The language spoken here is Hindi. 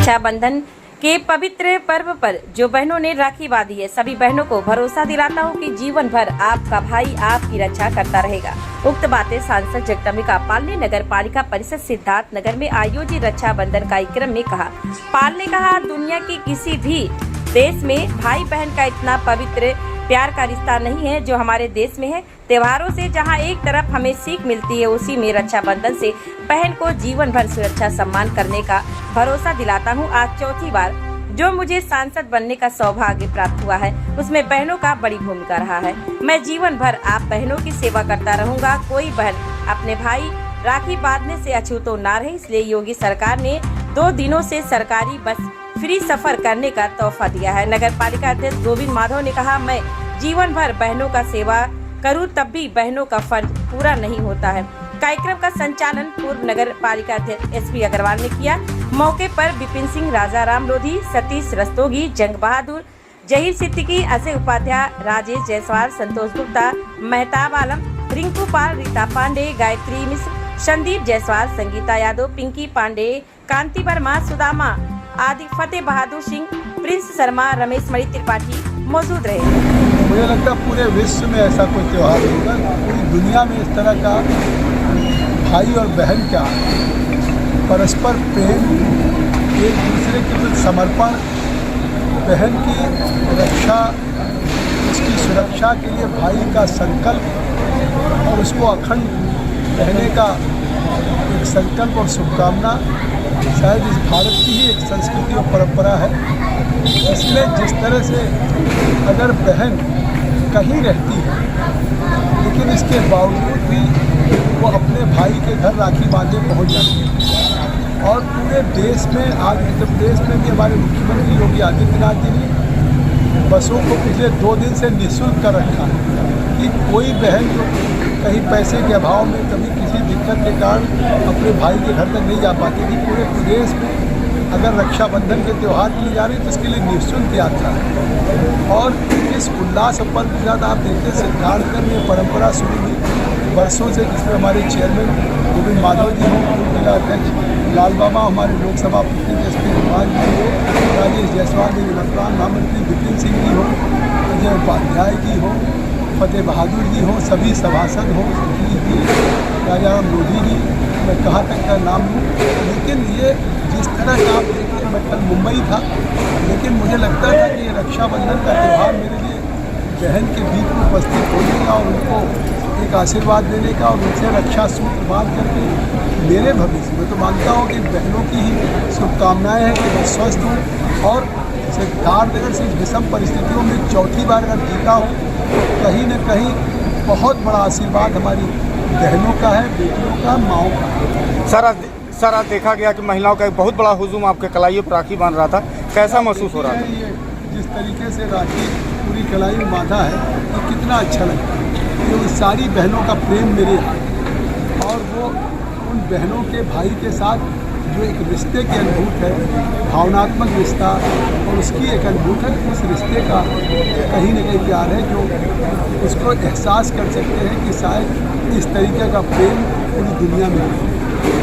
रक्षाबंधन के पवित्र पर्व पर जो बहनों ने राखी बांधी है, सभी बहनों को भरोसा दिलाता हूँ कि जीवन भर आपका भाई आपकी रक्षा करता रहेगा। उक्त बातें सांसद जगदम्बिका पाल ने नगर पालिका परिषद सिद्धार्थ नगर में आयोजित रक्षाबंधन कार्यक्रम में कहा। पाल ने कहा, दुनिया की किसी भी देश में भाई बहन का इतना पवित्र प्यार का रिश्ता नहीं है जो हमारे देश में है। त्योहारों से जहां एक तरफ हमें सीख मिलती है, उसी में रक्षाबंधन से बहन को जीवन भर सुरक्षा सम्मान करने का भरोसा दिलाता हूं। आज चौथी बार जो मुझे सांसद बनने का सौभाग्य प्राप्त हुआ है, उसमें बहनों का बड़ी भूमिका रहा है। मैं जीवन भर आप बहनों की सेवा करता रहूंगा। कोई बहन अपने भाई राखी बांधने से अछूतो ना रहे, इसलिए योगी सरकार ने 2 दिनों से सरकारी बस फ्री सफर करने का तोहफा दिया है। नगर पालिका अध्यक्ष गोविंद माधव ने कहा, मैं जीवन भर बहनों का सेवा करूं तब भी बहनों का फर्ज पूरा नहीं होता है। कार्यक्रम का संचालन पूर्व नगर पालिका अध्यक्ष एसपी अग्रवाल ने किया। मौके पर विपिन सिंह, राजा राम लोधी, सतीश रस्तोगी, जंग बहादुर, जहीर सिद्दीकी, अजय उपाध्याय, राजेश जायसवाल, संतोष गुप्ता, मेहताब आलम, रिंकू पाल, रीता पांडे, गायत्री मिश्र, संदीप जायसवाल, संगीता यादव, पिंकी पांडे, कांति वर्मा, सुदामा आदि, फतेह बहादुर सिंह, प्रिंस शर्मा, रमेश मणि त्रिपाठी मौजूद रहे। मुझे लगता है पूरे विश्व में ऐसा कोई त्यौहार होगा, पूरी दुनिया में इस तरह का भाई और बहन का परस्पर प्रेम, एक दूसरे के प्रति समर्पण, बहन की रक्षा, उसकी सुरक्षा के लिए भाई का संकल्प और उसको अखंड रहने का एक संकल्प और शुभकामना शायद इस भारत की ही एक संस्कृति और परंपरा है। इसमें जिस तरह से अगर बहन कहीं रहती है लेकिन इसके बावजूद भी वो अपने भाई के घर राखी बांधे पहुंच जाती है, और पूरे देश में, आज उत्तर प्रदेश में भी हमारे मुख्यमंत्री योगी आदित्यनाथ जी ने बसों को पिछले 2 दिन से निःशुल्क कर रखा है कि कोई बहन जो कहीं पैसे के अभाव में, कभी किसी दिक्कत के कारण अपने भाई के घर तक नहीं जा पाती थी, पूरे प्रदेश में अगर रक्षाबंधन के त्यौहार की जा रही है तो इसके लिए निःशुल्क यात्रा है। और इस उल्लास और पर्व के साथ आप देखते हैं सिद्धार्थनगर में परंपरा शुरू हुई वर्षों से, जिसमें हमारे चेयरमैन गोविंद माधव जी हों, जिला अध्यक्ष लाल बाबा, हमारे लोकसभा प्रतिनिधि एसपी अग्रवाल जी हो, राजेश जायसवाल जी, वर्तमान महामंत्री विपिन सिंह जी हो, अजय उपाध्याय जी हो, फतेह बहादुर जी हो, सभी सभासद हों, राजा राम लोधी जी, मैं कहाँ तक का नाम लूँ। लेकिन ये जिस तरह का आप देखिए, मैं कल मुंबई था, लेकिन मुझे लगता था कि ये रक्षाबंधन का त्यौहार मेरे लिए बहन के बीच में उपस्थित होने का और उनको एक आशीर्वाद देने का और उनसे रक्षा सूत्र बांध करके मेरे भविष्य में, तो मानता हूँ कि बहनों की ही शुभकामनाएँ हैं कि मैं स्वस्थ हूँ और सिद्धार्थनगर से विषम परिस्थितियों में चौथी बार अगर जीता हूँ तो कहीं न कहीं बहुत बड़ा आशीर्वाद हमारी बहनों का है, बेटियों का, माओं का। सर आज देखा गया कि महिलाओं का एक बहुत बड़ा हुजूम आपके कलाइयों पर राखी बांध रहा था, कैसा महसूस हो रहा था? ये जिस तरीके से राखी पूरी कलाई में बांधा है तो कितना अच्छा लगता है। तो सारी बहनों का प्रेम मेरे और वो उन बहनों के भाई के साथ जो एक रिश्ते की अनुभूत है, भावनात्मक रिश्ता, और उसकी एक अनुभूत है, उस रिश्ते का कहीं न कहीं प्यार है जो उसको एहसास कर सकते हैं कि शायद इस तरीके का प्रेम पूरी दुनिया में